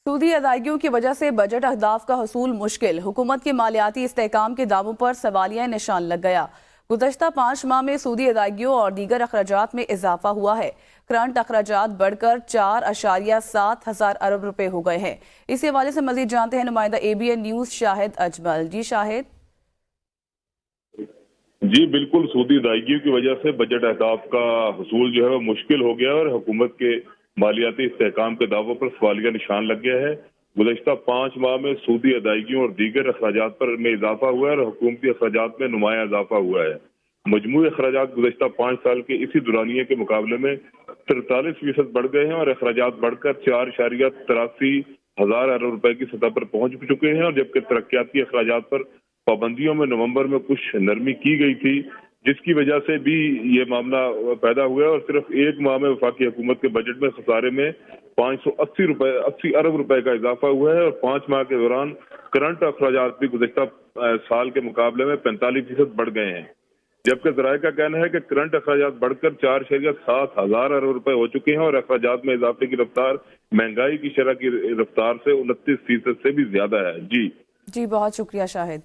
सूदी अदायगियों की वजह से बजट अहदाफ का हसूल मुश्किल। हुकूमत के मालियाती इस्तेहकाम के दावों पर सवालिया निशान लग गया। गुज़श्ता 5 माह में सूदी अदायगियों और दीगर अखराजात में इजाफा हुआ है। करंट अखराजात बढ़कर 4.7 हज़ार अरब रुपए हो गए हैं। इसी हवाले से मजीद जानते हैं नुमाइंदा ABN न्यूज शाहिद अजमल। जी शाहिद। जी बिल्कुल, सूदी अदायगियों की वजह से बजट अहदाफ का हसूल जो है वो मुश्किल हो गया और हुकूमत के मालियाती इस्तेहकाम के दावों पर सवालिया निशान लग गया है। गुज़श्ता 5 माह में सूदी अदायगियों और दीगर अखराजात पर में इजाफा हुआ है और हुकूमती अखराजात में नुमाया इजाफा हुआ है। मजमूई अखराजात गुज़श्ता 5 साल के इसी दुरानिये के मुकाबले में 43% बढ़ गए हैं और अखराजात बढ़कर 4.83 हज़ार अरब रुपए की सतह पर पहुंच चुके हैं। और जबकि तरक्याती अखराजात पर पाबंदियों में नवंबर में कुछ नरमी की गई थी, जिसकी वजह से भी ये मामला पैदा हुआ है और सिर्फ एक माह में वफाकी हुकूमत के बजट में खसारे में 80 अरब रुपए का इजाफा हुआ है और 5 माह के दौरान करंट अखराजात भी गुज़श्ता साल के मुकाबले में 45% बढ़ गए हैं। जबकि ज़राए का कहना है कि करंट अखराजात बढ़कर 4.7 हज़ार अरब रुपए हो चुके हैं और अखराजात में इजाफे की रफ्तार महंगाई की शरह की रफ्तार से 29% से भी ज्यादा है। जी बहुत शुक्रिया शाहिद।